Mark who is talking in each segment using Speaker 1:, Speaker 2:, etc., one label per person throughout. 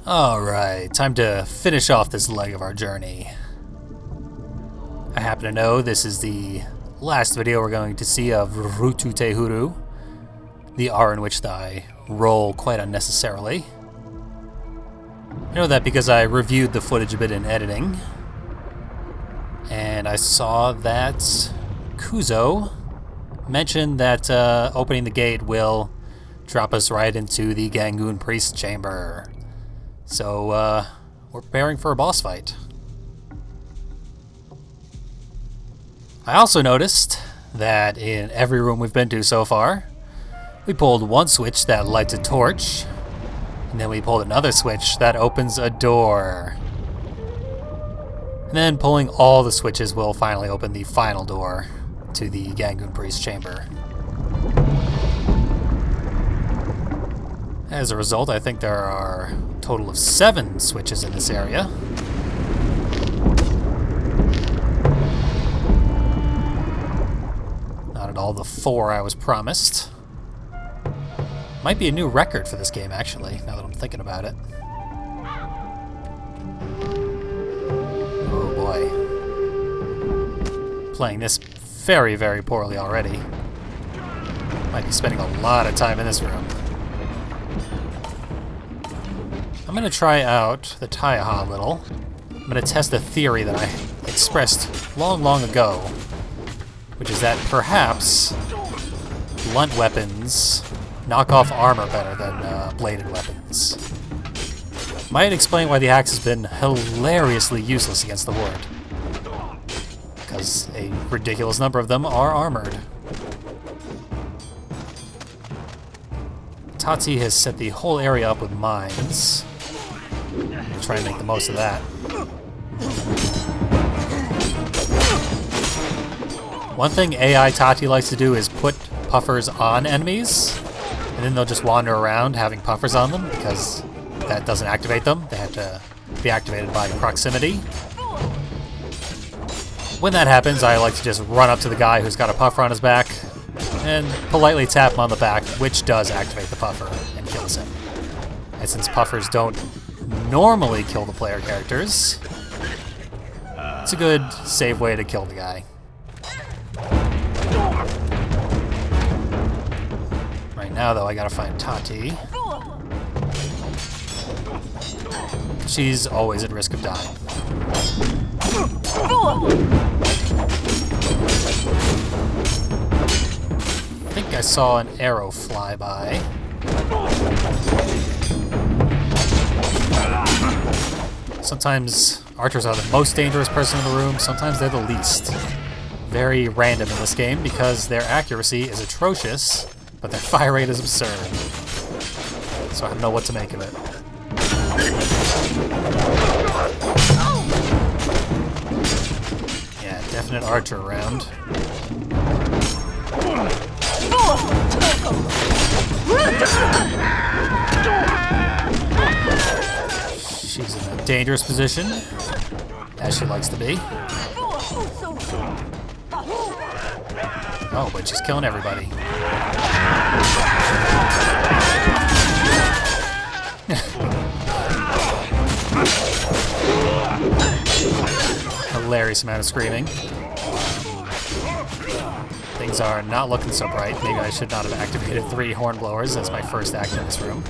Speaker 1: Alright, time to finish off this leg of our journey. I happen to know this is the last video we're going to see of Rutu Huru, the R in which I roll quite unnecessarily. I know that because I reviewed the footage a bit in editing, and I saw that Kuzo mentioned that opening the gate will drop us right into the Gangoon Priest Chamber. So, we're preparing for a boss fight. I also noticed that in every room we've been to so far, we pulled one switch that lights a torch, and then we pulled another switch that opens a door. And then pulling all the switches will finally open the final door to the Gangoon Priest Chamber. As a result, I think there are a total of 7 switches in this area. Not at all the 4 I was promised. Might be a new record for this game, actually, now that I'm thinking about it. Oh boy. Playing this very, very poorly already. Might be spending a lot of time in this room. I'm going to try out the Taiha a little. I'm going to test a theory that I expressed long, long ago, which is that perhaps blunt weapons knock off armor better than bladed weapons. Might explain why the axe has been hilariously useless against the Horde, because a ridiculous number of them are armored. Tati has set the whole area up with mines. We'll try and make the most of that. One thing AI Tati likes to do is put puffers on enemies, and then they'll just wander around having puffers on them, because that doesn't activate them. They have to be activated by proximity. When that happens, I like to just run up to the guy who's got a puffer on his back and politely tap him on the back, which does activate the puffer and kills him. And since puffers don't normally kill the player characters, it's a good, safe way to kill the guy. Right now, though, I gotta find Tati. She's always at risk of dying. I think I saw an arrow fly by. Sometimes archers are the most dangerous person in the room, sometimes they're the least. Very random in this game because their accuracy is atrocious, but their fire rate is absurd. So I don't know what to make of it. Yeah, definite archer around. She's in a dangerous position, as she likes to be. Oh, but she's killing everybody. Hilarious amount of screaming. Things are not looking so bright. Maybe I should not have activated 3 hornblowers as my first act in this room.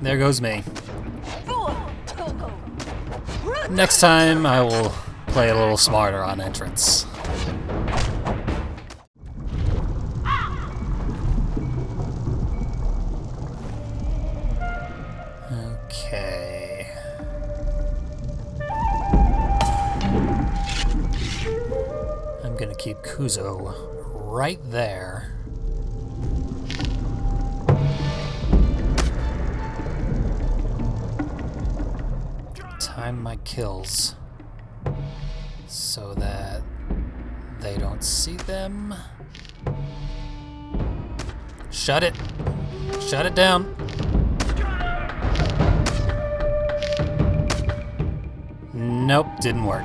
Speaker 1: There goes me. Next time, I will play a little smarter on entrance. Okay. I'm gonna keep Kuzo right there. Time my kills. so that they don't see them. Shut it! Shut it down! Nope, didn't work.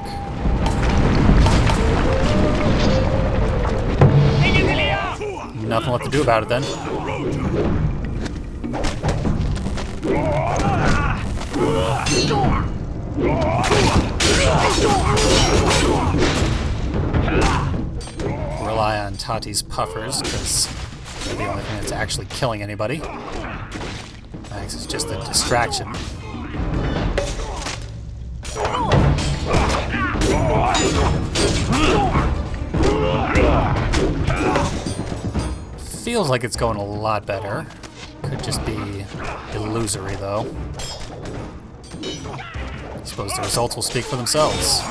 Speaker 1: Nothing left to do about it then. Rely on Tati's puffers, because they're the only thing that's actually killing anybody. Max is just a distraction. Feels like it's going a lot better. Could just be illusory, though. I suppose the results will speak for themselves.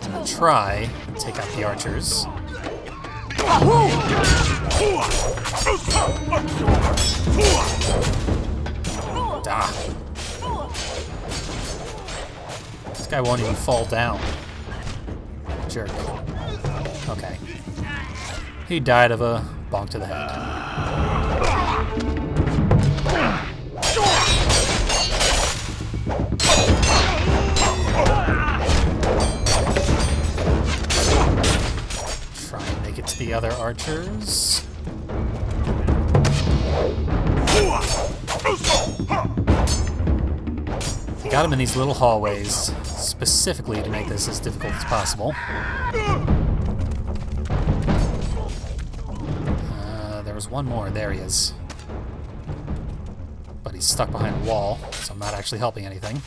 Speaker 1: I'm gonna try and take out the archers. This guy won't even fall down. Jerk. Okay. He died of a bonk to the head. Try and make it to the other archers. Got him in these little hallways, specifically to make this as difficult as possible. There was one more. There he is. But he's stuck behind a wall, so I'm not actually helping anything.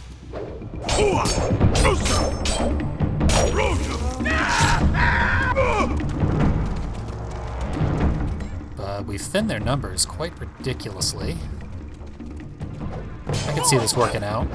Speaker 1: But we've thinned their numbers quite ridiculously. I can see this working out.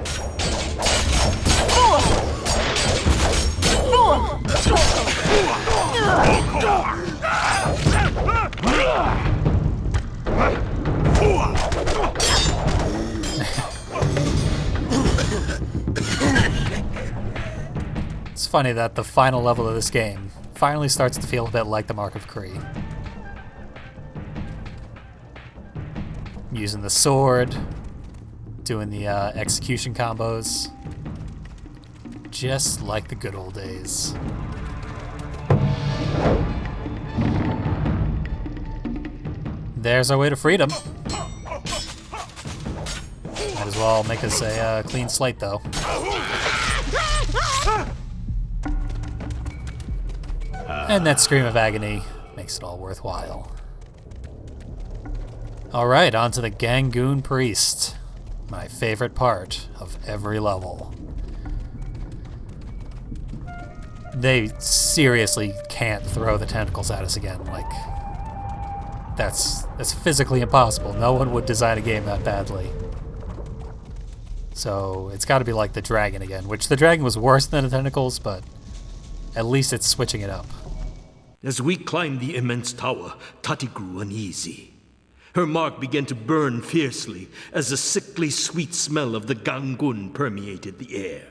Speaker 1: It's funny that the final level of this game finally starts to feel a bit like the Mark of Kree. Using the sword, doing the execution combos, just like the good old days. There's our way to freedom. Might as well make us a clean slate, though. And that scream of agony makes it all worthwhile. Alright, on to the Gangoon Priest. My favorite part of every level. They seriously can't throw the tentacles at us again. Like, that's physically impossible. No one would design a game that badly. So it's got to be like the dragon again, which the dragon was worse than the tentacles, but at least it's switching it up.
Speaker 2: As we climbed the immense tower, Tati grew uneasy. Her mark began to burn fiercely as the sickly sweet smell of the Gangoon permeated the air.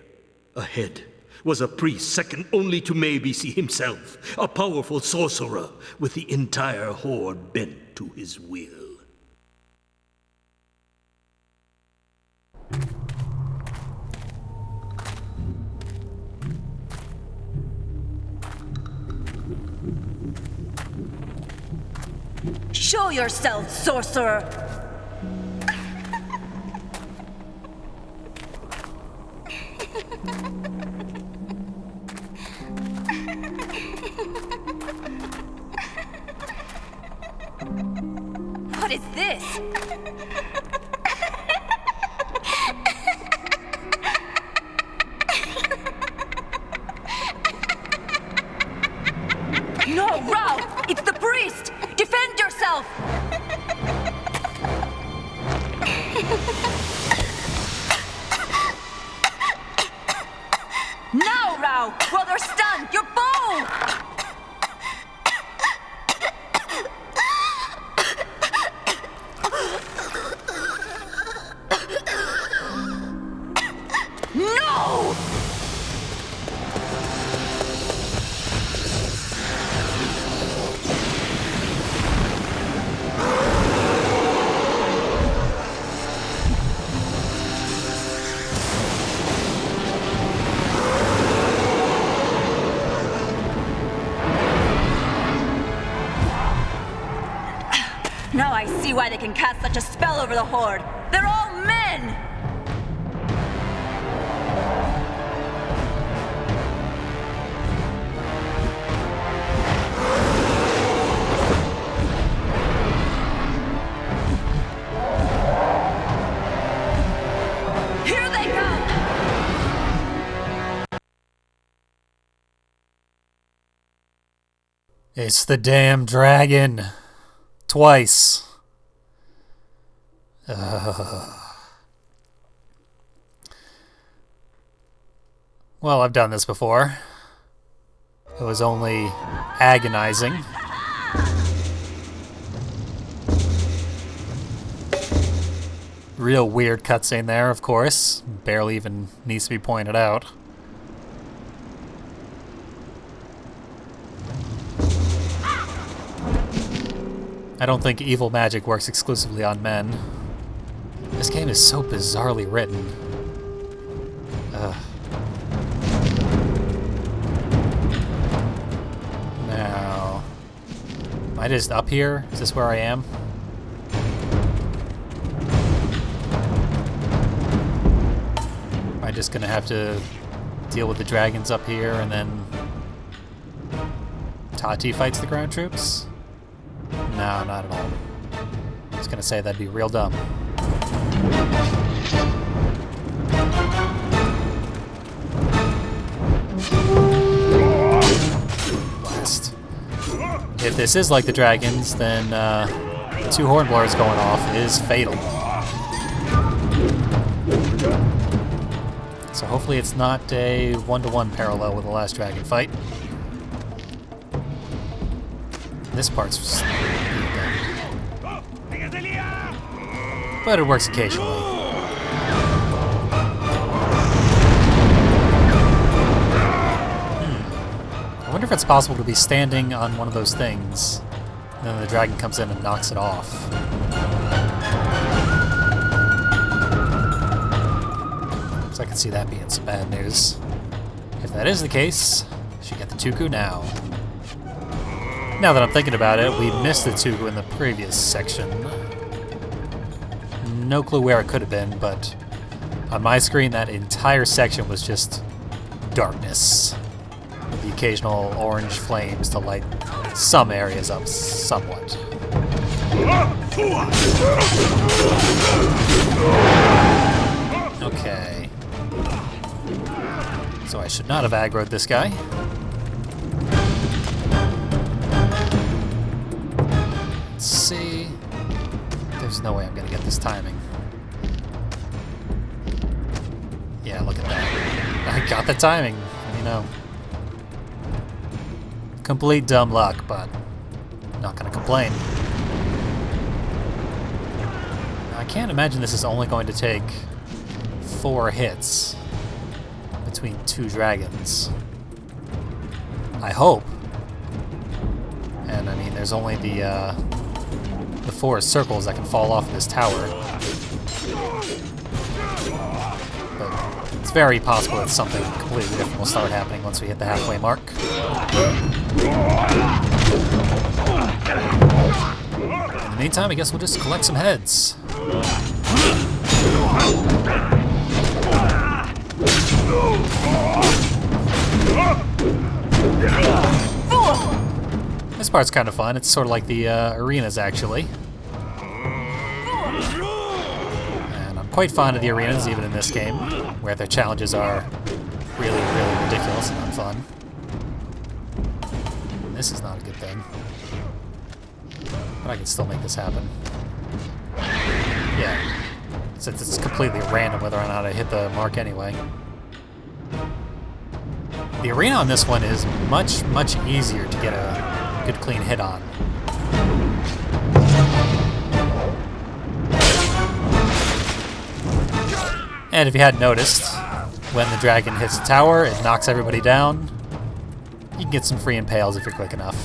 Speaker 2: Ahead was a priest second only to Meibisi himself, a powerful sorcerer with the entire horde bent to his will.
Speaker 3: Show yourself, sorcerer! What is this? No, Rao! It's the priest! Defend yourself! Now, Rao! While they're stunned, your bow! Now I see why they can cast such a spell over the Horde. They're all men! Here they come!
Speaker 1: It's the damn dragon. Twice. Well, I've done this before. It was only agonizing. Real weird cutscene there, of course. Barely even needs to be pointed out. I don't think evil magic works exclusively on men. This game is so bizarrely written. Ugh. Now... am I just up here? Is this where I am? Am I just gonna have to deal with the dragons up here and then... Tati fights the ground troops? No, not at all. I was gonna say that'd be real dumb. Blast. If this is like the dragons, then 2 Hornblowers going off is fatal. So hopefully it's not a 1-to-1 parallel with the last dragon fight. This part's but it works occasionally. I wonder if it's possible to be standing on one of those things, and then the dragon comes in and knocks it off. So I can see that being some bad news. If that is the case, I should get the Tuku now. Now that I'm thinking about it, we missed the Tuku in the previous section. No clue where it could have been, but on my screen that entire section was just darkness, with the occasional orange flames to light some areas up somewhat. Okay. So I should not have aggroed this guy. Let's see. There's no way I'm gonna get this timing. Yeah, look at that. I got the timing, you know. Complete dumb luck, but not gonna complain. I can't imagine this is only going to take 4 hits between 2 dragons. I hope. And I mean, there's only the 4 circles that can fall off of this tower. But it's very possible that something completely different will start happening once we hit the halfway mark. In the meantime, I guess we'll just collect some heads. This part's kind of fun. It's sort of like the arenas, actually. And I'm quite fond of the arenas, even in this game, where their challenges are really, really ridiculous and unfun. This is not a good thing. But I can still make this happen. Yeah. Since it's completely random whether or not I hit the mark anyway. The arena on this one is much, much easier to get a good clean hit on. And if you hadn't noticed, when the dragon hits the tower, it knocks everybody down. You can get some free impales if you're quick enough.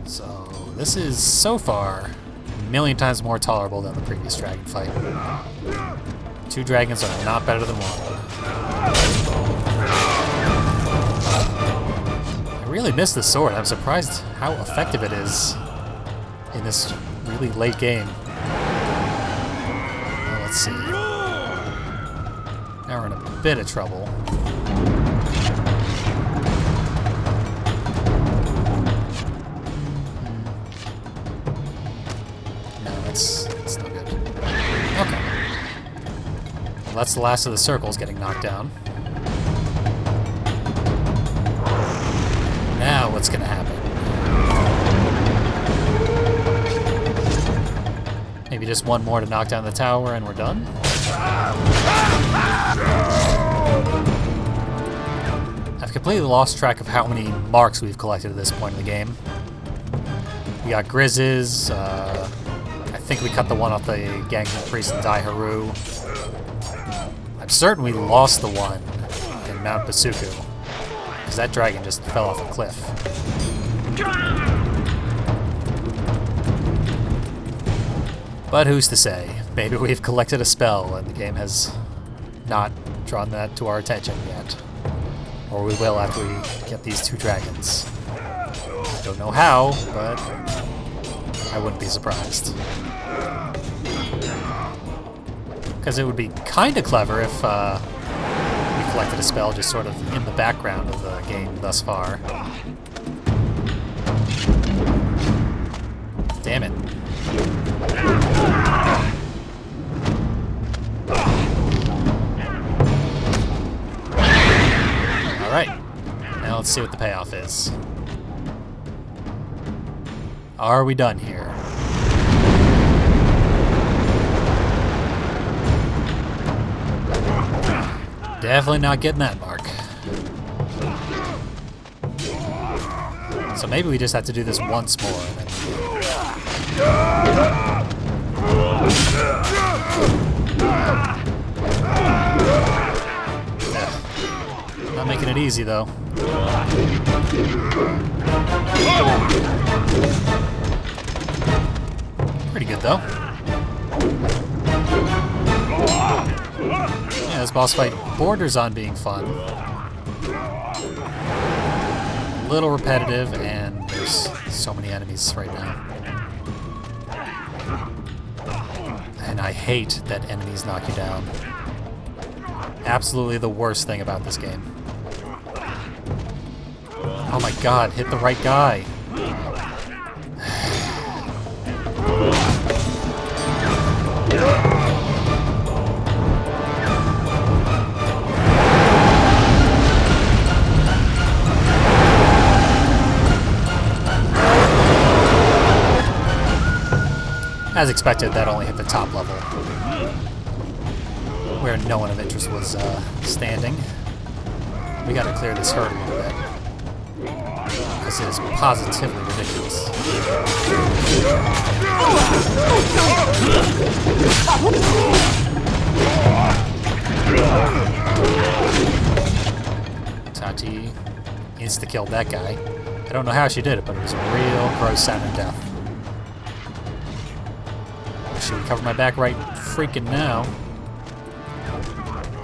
Speaker 1: So this is, so far, a million times more tolerable than the previous dragon fight. 2 dragons are not better than 1. I really miss the sword. I'm surprised how effective it is in this really late game. Well, let's see. Now we're in a bit of trouble. It's no good. Okay. Well, that's the last of the circles getting knocked down. Now what's gonna happen? Maybe just one more to knock down the tower and we're done? I've completely lost track of how many marks we've collected at this point in the game. We got Grizzes, I think we cut the one off the Gangnam Priest and Dai Huru. I'm certain we lost the one in Mount Basuku, because that dragon just fell off a cliff. But who's to say? Maybe we've collected a spell and the game has not drawn that to our attention yet. Or we will after we get these 2 dragons. Don't know how, but I wouldn't be surprised. Because it would be kind of clever if we collected a spell just sort of in the background of the game thus far. Damn it. Alright, now let's see what the payoff is. Are we done here? Definitely not getting that mark. So maybe we just have to do this once more. And then... Not making it easy though. Pretty good though. Yeah, this boss fight borders on being fun. A little repetitive, and there's so many enemies right now. And I hate that enemies knock you down. Absolutely the worst thing about this game. Oh my god, hit the right guy. As expected, that only hit the top level, where no one of interest was standing. We gotta clear this hurdle a little bit, because it is positively ridiculous. Tati insta-killed that guy. I don't know how she did it, but it was a real gross sounding death. Should we cover my back right freaking now?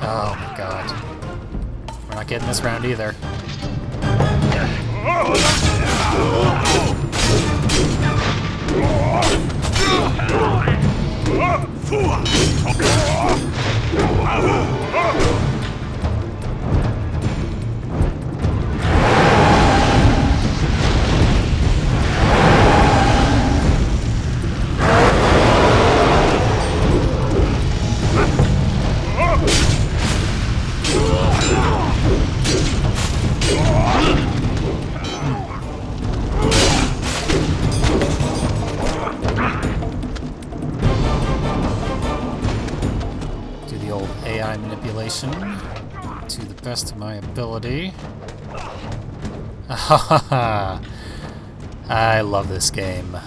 Speaker 1: Oh my god. We're not getting this round either. AI manipulation to the best of my ability. I love this game.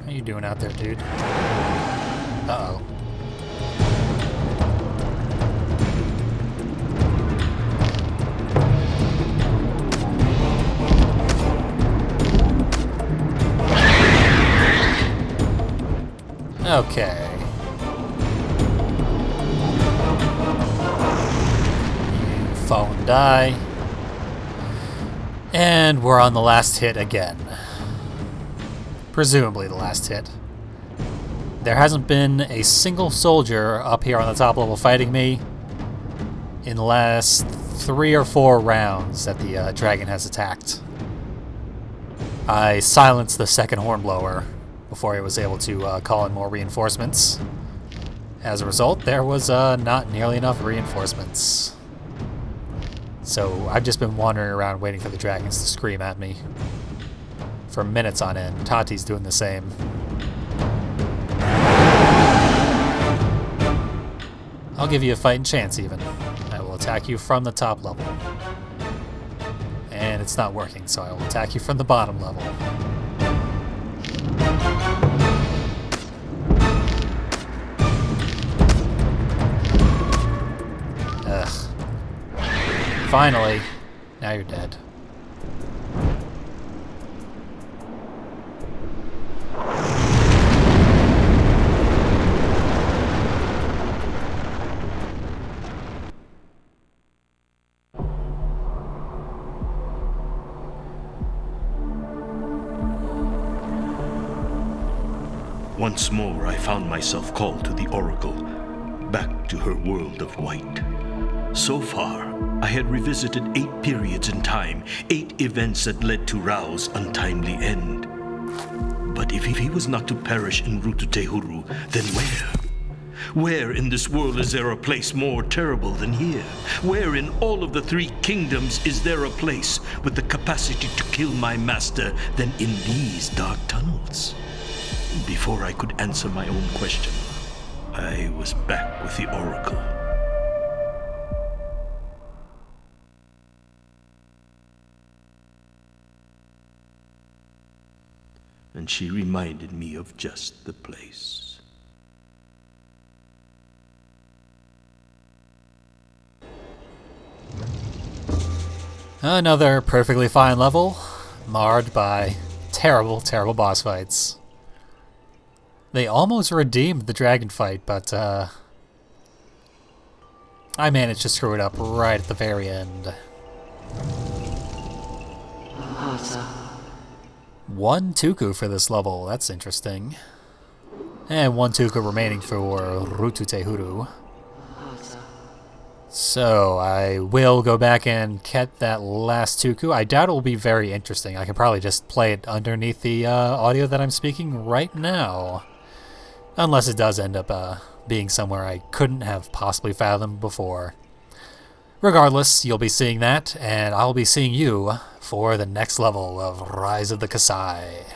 Speaker 1: How you doing out there, dude? Uh-oh. Okay. You fall and die. And we're on the last hit again. Presumably the last hit. There hasn't been a single soldier up here on the top level fighting me in the last 3 or 4 rounds that the dragon has attacked. I silenced the second hornblower before he was able to call in more reinforcements. As a result, there was not nearly enough reinforcements. So I've just been wandering around waiting for the dragons to scream at me for minutes on end. Tati's doing the same. I'll give you a fighting chance even. I will attack you from the top level. And it's not working, so I will attack you from the bottom level. Ugh. Finally. Now you're dead.
Speaker 2: Once more, I found myself called to the Oracle, back to her world of white. So far, I had revisited 8 periods in time, 8 events that led to Rao's untimely end. But if he was not to perish in Rutu Huru, then where? Where in this world is there a place more terrible than here? Where in all of the 3 kingdoms is there a place with the capacity to kill my master than in these dark tunnels? Before I could answer my own question, I was back with the Oracle. And she reminded me of just the place.
Speaker 1: Another perfectly fine level, marred by terrible, terrible boss fights. They almost redeemed the dragon fight, but I managed to screw it up right at the very end. 1 Tuku for this level, that's interesting. And 1 Tuku remaining for Rutu Huru. So I will go back and get that last Tuku. I doubt it will be very interesting. I can probably just play it underneath the audio that I'm speaking right now. Unless it does end up being somewhere I couldn't have possibly fathomed before. Regardless, you'll be seeing that, and I'll be seeing you for the next level of Rise of the Kasai.